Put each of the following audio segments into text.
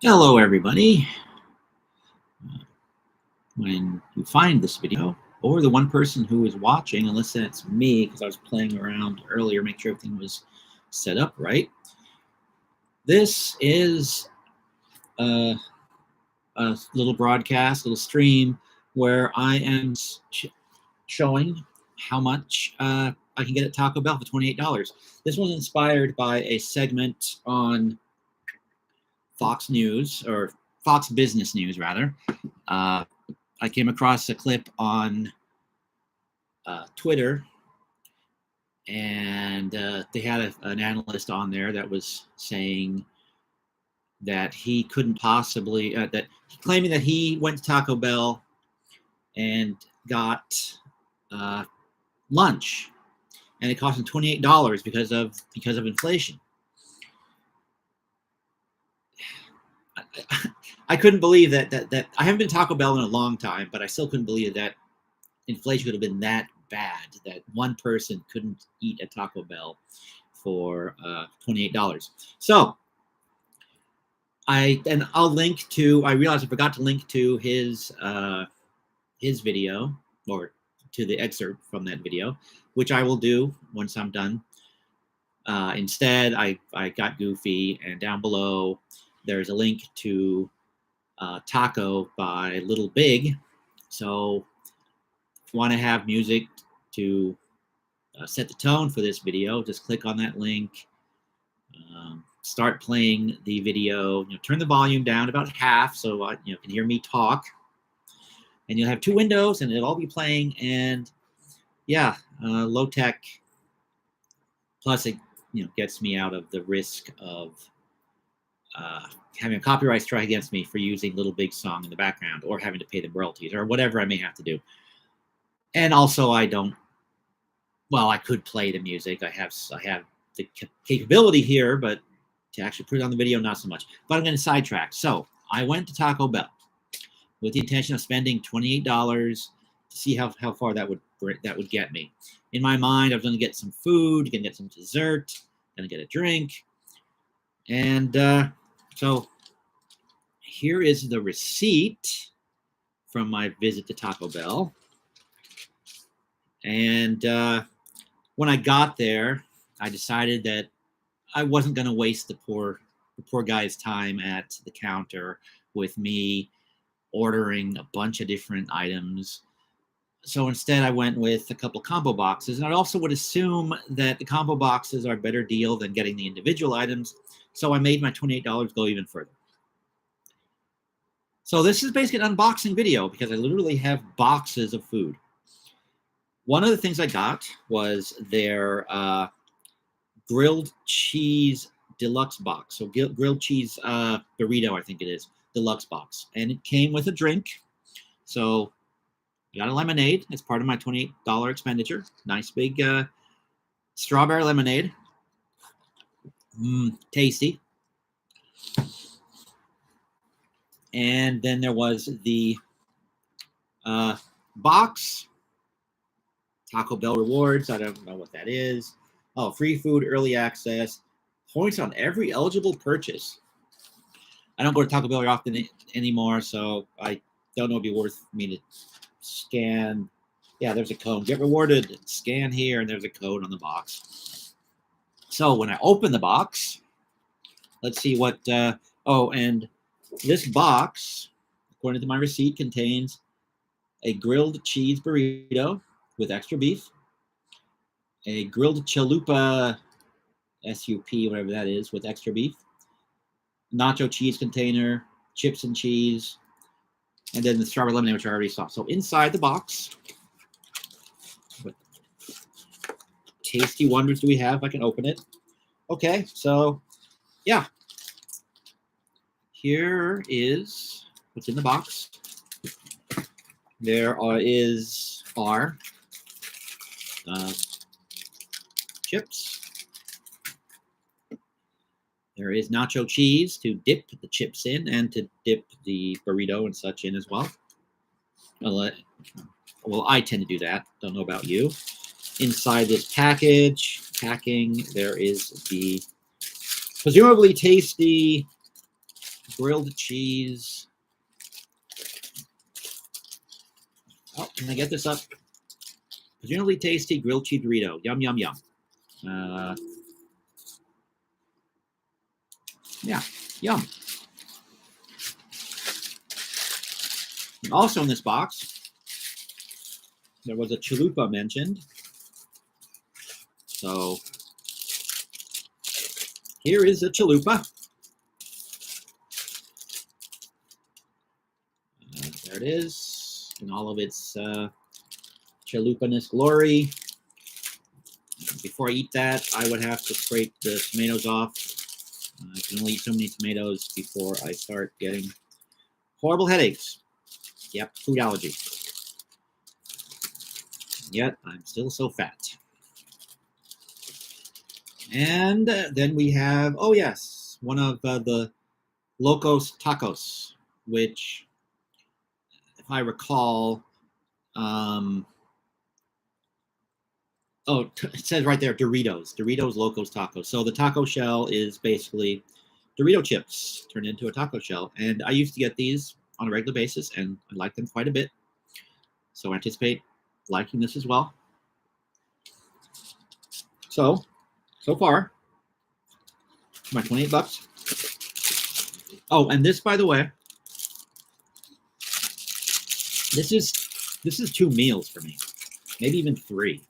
Hello, everybody. When you find this video, or the one person who is watching, unless that's me, because I was playing around earlier, make sure everything was set up right. This is a little broadcast, little stream, where I am showing how much I can get at Taco Bell for $28. This was inspired by a segment on Fox News, or Fox Business News, rather. I came across a clip on Twitter, and they had an analyst on there that was saying that he couldn't possibly, claiming that he went to Taco Bell and got lunch, and it cost him $28 because of inflation. I couldn't believe that I haven't been to Taco Bell in a long time, but I still couldn't believe that inflation could have been that bad that one person couldn't eat at Taco Bell for $28. So I'll link to. I realized I forgot to link to his video, or to the excerpt from that video, which I will do once I'm done. Instead, I got goofy, and down below there's a link to Taco by Little Big. So if you want to have music to set the tone for this video, just click on that link, start playing the video, turn the volume down about half so you can hear me talk, and you'll have two windows and it'll all be playing. And yeah, low tech, plus it gets me out of the risk of having a copyright strike against me for using Little Big song in the background, or having to pay them royalties, or whatever I may have to do. And also, I could play the music. I have the capability here, but to actually put it on the video, not so much. But I'm going to sidetrack. So I went to Taco Bell with the intention of spending $28 to see how far that would get me. In my mind, I was going to get some food, going to get some dessert, going to get a drink, and so here is the receipt from my visit to Taco Bell. And when I got there, I decided that I wasn't going to waste the poor guy's time at the counter with me ordering a bunch of different items. So instead, I went with a couple combo boxes. And I also would assume that the combo boxes are a better deal than getting the individual items. So I made my $28 go even further. So this is basically an unboxing video because I literally have boxes of food. One of the things I got was their grilled cheese deluxe box. So grilled cheese burrito, I think it is, deluxe box. And it came with a drink. So I got a lemonade as part of my $28 expenditure. Nice big strawberry lemonade. Tasty. And then there was the box, Taco Bell rewards. I don't know what that is. Oh, free food, early access, points on every eligible purchase. I don't go to Taco Bell often anymore, so I don't know if it'd be worth me to scan. Yeah, there's a code. Get rewarded. Scan here, and there's a code on the box. So when I open the box, let's see what. And this box, according to my receipt, contains a grilled cheese burrito with extra beef, a grilled chalupa SUP, whatever that is, with extra beef, nacho cheese container, chips and cheese, and then the strawberry lemonade, which I already saw. So inside the box, what tasty wonders do we have? I can open it. Okay, so yeah. Here is what's in the box. There are chips. There is nacho cheese to dip the chips in and to dip the burrito and such in as well. Well, I tend to do that. Don't know about you. Inside this packing, there is the presumably tasty grilled cheese. Oh, can I get this up? Presumably tasty grilled cheese Dorito. Yum, yum, yum. Yeah, yum. Also in this box, there was a chalupa mentioned. So here is a chalupa. There it is in all of its chalupaness glory. Before I eat that, I would have to scrape the tomatoes off. I can only eat so many tomatoes before I start getting horrible headaches. Yep, food allergy. Yet I'm still so fat. And then we have, oh yes, one of the Locos Tacos, which, if I recall, oh, it says right there, Doritos Locos Tacos. So the taco shell is basically Dorito chips turned into a taco shell. And I used to get these on a regular basis, and I like them quite a bit. So I anticipate liking this as well. So far, my 28 bucks. Oh, and this, by the way, this is 2 meals for me, maybe even 3.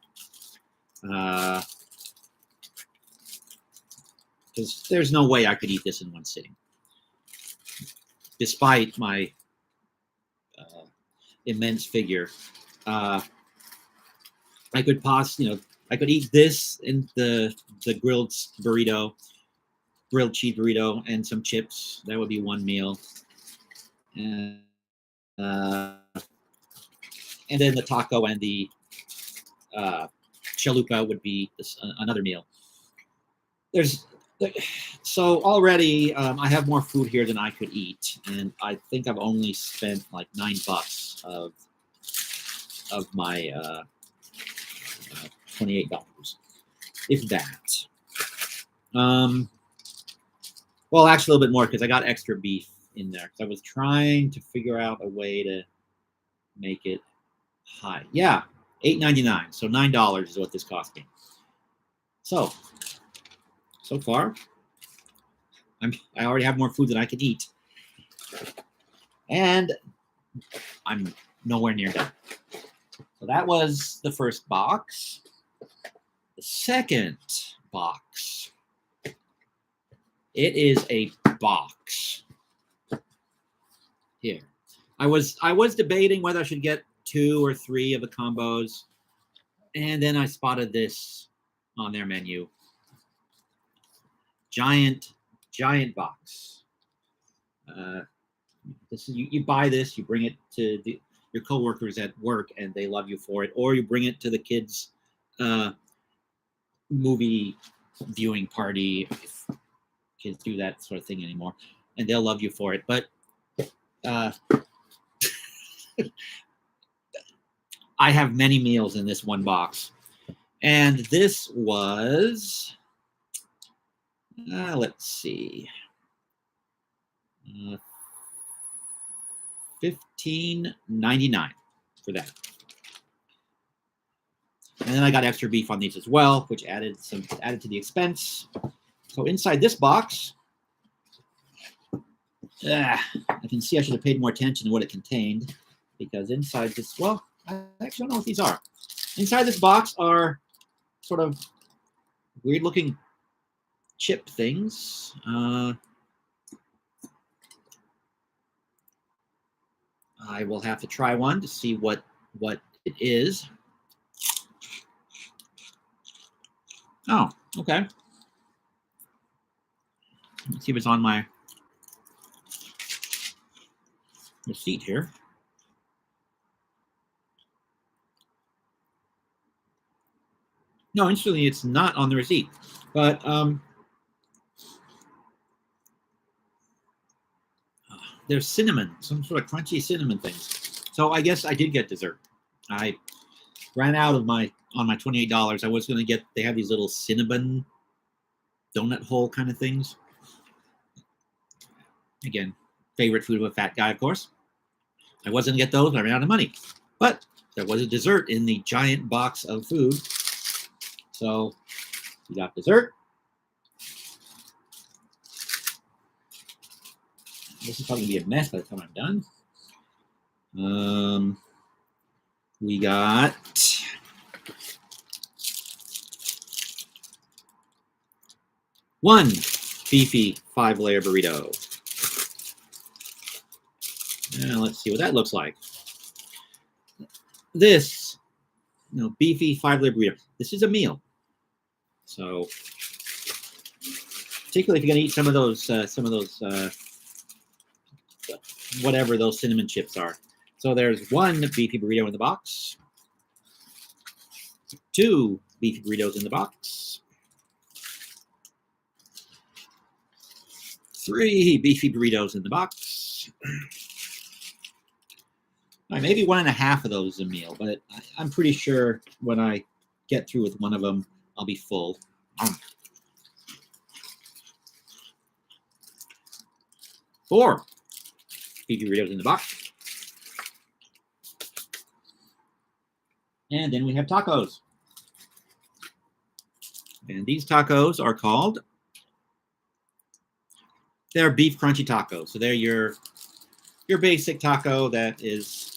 Because there's no way I could eat this in one sitting, despite my immense figure. I could I could eat this in the grilled cheese burrito, and some chips. That would be 1 meal. And then the taco and the chalupa would be another meal. So already I have more food here than I could eat, and I think I've only spent like $9 of my $28, if that. Well, actually a little bit more, because I got extra beef in there, because I was trying to figure out a way to make it high. Yeah, $8.99, so $9 is what this cost me. So far, I already have more food than I could eat, and I'm nowhere near done. So that was the first box. The second box. It is a box. Here. I was debating whether I should get 2 or 3 of the combos, and then I spotted this on their menu. Giant box. This is you buy this, you bring it to your coworkers at work, and they love you for it, or you bring it to the kids' movie viewing party, if kids do that sort of thing anymore, and they'll love you for it. But I have many meals in this one box, and this was let's see, $15.99 for that. And then I got extra beef on these as well, which added to the expense. So inside this box, I can see I should have paid more attention to what it contained, because inside this, well, I actually don't know what these are. Inside this box are sort of weird-looking chip things. I will have to try one to see what it is. Oh, okay. Let's see if it's on my receipt here. No, interestingly, it's not on the receipt, but there's cinnamon, some sort of crunchy cinnamon things. So I guess I did get dessert. I ran out of my $28. I was going to get, they have these little cinnamon donut hole kind of things. Again, favorite food of a fat guy, of course. I wasn't going to get those, but I ran out of money. But there was a dessert in the giant box of food. So we got dessert. This is probably going to be a mess by the time I'm done. We got one beefy 5-layer burrito. Now let's see what that looks like. This, beefy 5-layer burrito. This is a meal. So, particularly if you're gonna eat some of those, whatever those cinnamon chips are. So there's one beefy burrito in the box, 2 beefy burritos in the box, 3 beefy burritos in the box. Maybe 1.5 of those is a meal, but I'm pretty sure when I get through with one of them, I'll be full. 4 beefy burritos in the box. And then we have tacos. And these tacos are called, they're beef crunchy tacos. So they're your basic taco that is,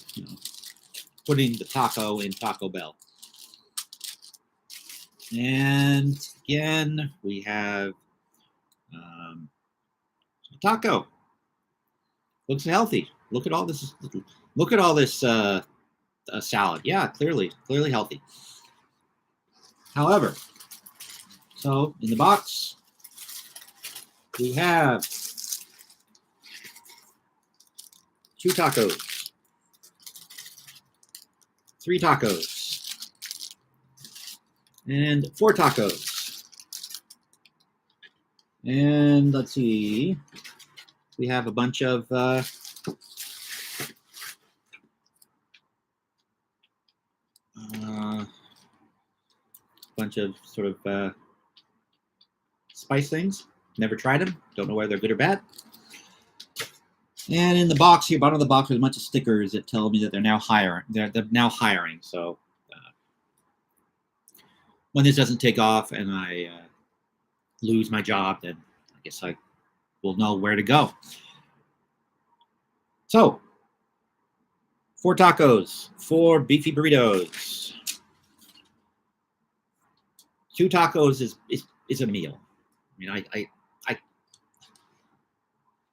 putting the taco in Taco Bell. And again, we have taco. Looks healthy. Look at all this. Look at all this salad. Yeah, clearly healthy. However, so in the box we have 2 tacos, 3 tacos, and 4 tacos. And let's see, we have a bunch of sort of spice things. Never tried them. Don't know whether they're good or bad. And in the box here, bottom of the box, there's a bunch of stickers that tell me that they're now hiring. They're now hiring. So when this doesn't take off and I lose my job, then I guess I will know where to go. So 4 tacos, 4 beefy burritos. 2 tacos is a meal. I mean,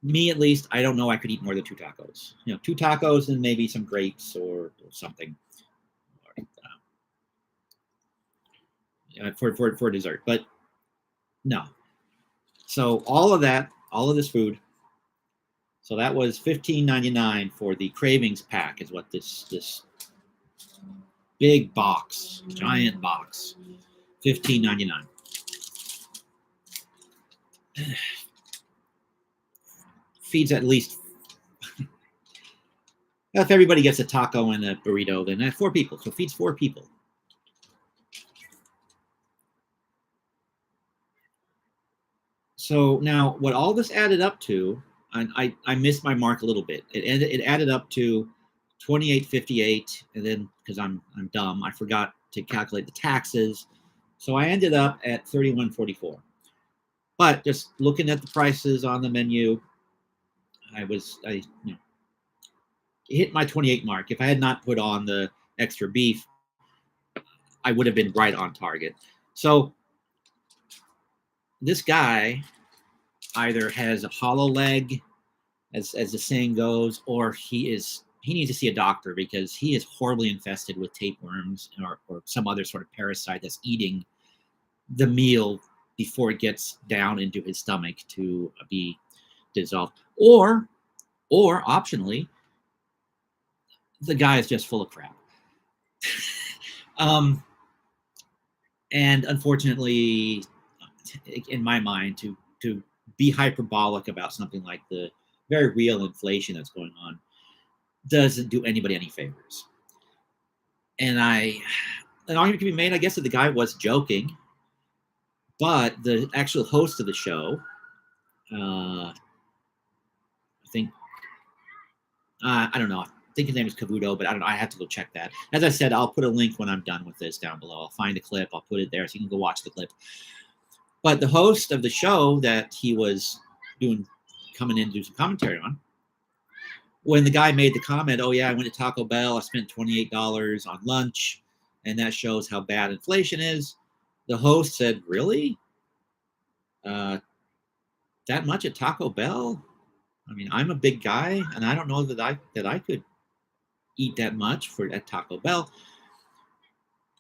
me at least, I don't know I could eat more than 2 tacos. 2 tacos and maybe some grapes or something for dessert. But no. So all of this food. So that was $15.99 for the cravings pack is what this big box, giant box, $15.99. Feeds at least, if everybody gets a taco and a burrito, then that's 4 people. So feeds 4 people. So now what all this added up to, and I missed my mark a little bit. It added up to $28.58, and then because I'm dumb, I forgot to calculate the taxes. So I ended up at $31.44. But just looking at the prices on the menu, I hit my 28 mark. If I had not put on the extra beef, I would have been right on target. So this guy either has a hollow leg, as the saying goes, or he needs to see a doctor because he is horribly infested with tapeworms or some other sort of parasite that's eating the meal before it gets down into his stomach to be dissolved. Or optionally, the guy is just full of crap. And unfortunately, in my mind, to be hyperbolic about something like the very real inflation that's going on doesn't do anybody any favors. And an argument can be made, I guess, that the guy was joking, but the actual host of the show, think, I don't know. I think his name is Cavuto, but I don't know. I have to go check that. As I said, I'll put a link when I'm done with this down below. I'll find a clip. I'll put it there so you can go watch the clip. But the host of the show that he was coming in to do some commentary on, when the guy made the comment, oh, yeah, I went to Taco Bell. I spent $28 on lunch, and that shows how bad inflation is. The host said, really? That much at Taco Bell? I mean, I'm a big guy, and I don't know that I could eat that much at Taco Bell.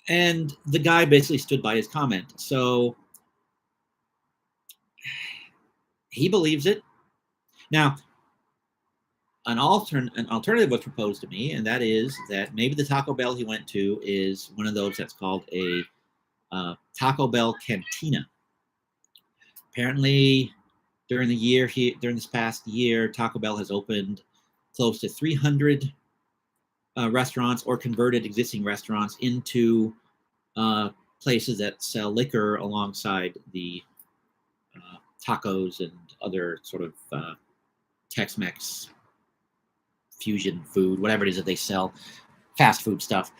And the guy basically stood by his comment. So he believes it. Now, an alternative was proposed to me, and that is that maybe the Taco Bell he went to is one of those that's called a Taco Bell Cantina. Apparently, during this past year, Taco Bell has opened close to 300 restaurants or converted existing restaurants into places that sell liquor alongside the tacos and other sort of Tex-Mex fusion food, whatever it is that they sell, fast food stuff.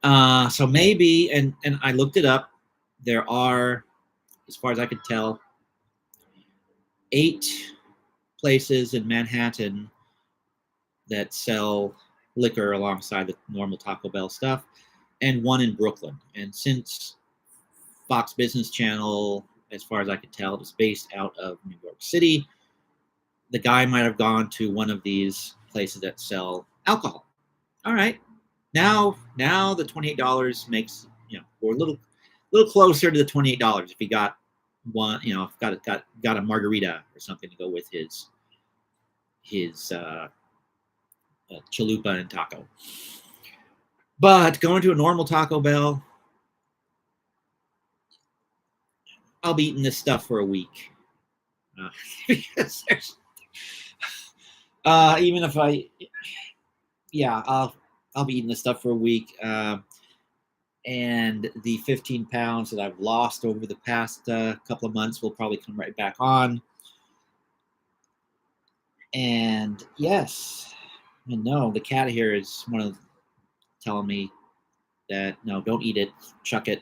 So maybe, and I looked it up, there are, as far as I could tell, 8 places in Manhattan that sell liquor alongside the normal Taco Bell stuff, and 1 in Brooklyn. And since Fox Business Channel, as far as I could tell, is based out of New York City, the guy might have gone to one of these places that sell alcohol. All right, now the $28 makes, we're a little closer to the $28 if he got one, got a margarita or something to go with his chalupa and taco. But going to a normal Taco Bell, I'll be eating this stuff for a week. Because there's, even if I'll be eating this stuff for a week. And the 15 pounds that I've lost over the past couple of months will probably come right back on. And yes, and no, the cat here is one of telling me that no, don't eat it, chuck it.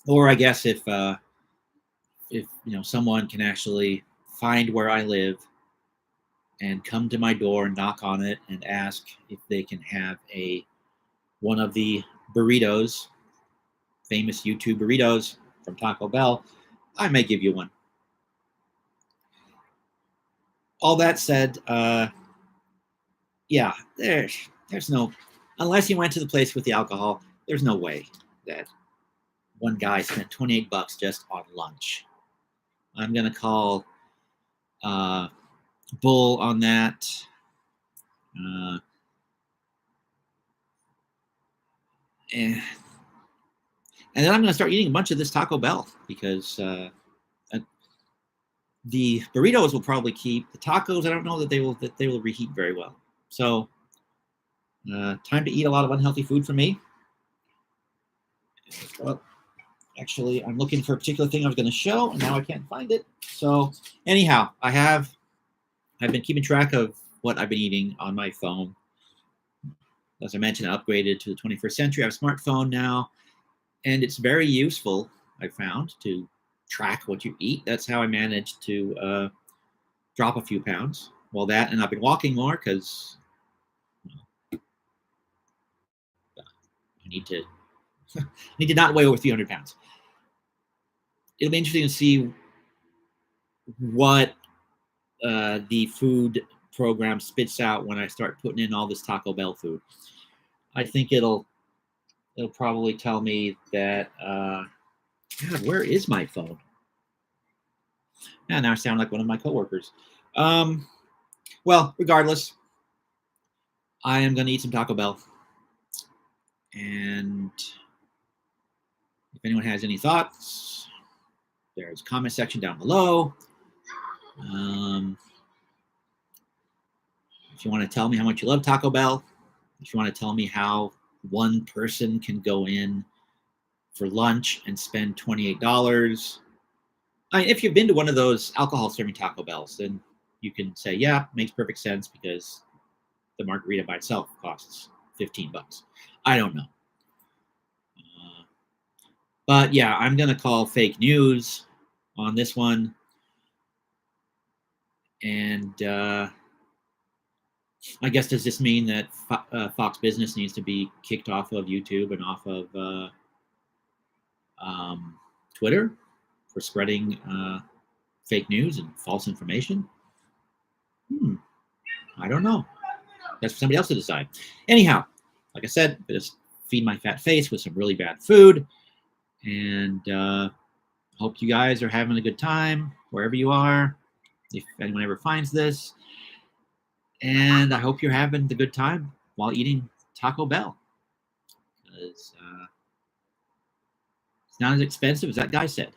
Or I guess if someone can actually find where I live and come to my door and knock on it and ask if they can have one of the burritos, famous YouTube burritos from Taco Bell, I may give you one. All that said, there's no, unless you went to the place with the alcohol, there's no way that one guy spent $28 just on lunch. I'm going to call bull on that. And then I'm going to start eating a bunch of this Taco Bell because the burritos will probably keep. The tacos, I don't know that they will reheat very well. So time to eat a lot of unhealthy food for me. Well, actually, I'm looking for a particular thing I was going to show, and now I can't find it. So anyhow, I've been keeping track of what I've been eating on my phone. As I mentioned, I upgraded to the 21st century. I have a smartphone now, and it's very useful, I found, to track what you eat. That's how I managed to drop a few pounds. Well, that, and I've been walking more because I need to not weigh over 300 pounds. It'll be interesting to see what the food program spits out when I start putting in all this Taco Bell food. I think it'll probably tell me that God, where is my phone? Now I sound like one of my coworkers. Well, regardless, I am going to eat some Taco Bell. And if anyone has any thoughts, there's a comment section down below. If you want to tell me how much you love Taco Bell, if you want to tell me how one person can go in for lunch and spend $28. I mean, if you've been to one of those alcohol serving Taco Bells, then you can say, yeah, makes perfect sense because the margarita by itself costs $15. I don't know. But yeah, I'm going to call fake news on this one. And I guess, does this mean that Fox Business needs to be kicked off of YouTube and off of Twitter for spreading fake news and false information? I don't know. That's for somebody else to decide. Anyhow, like I said, just feed my fat face with some really bad food. And hope you guys are having a good time wherever you are, if anyone ever finds this. And I hope you're having the good time while eating Taco Bell. Because it's not as expensive as that guy said.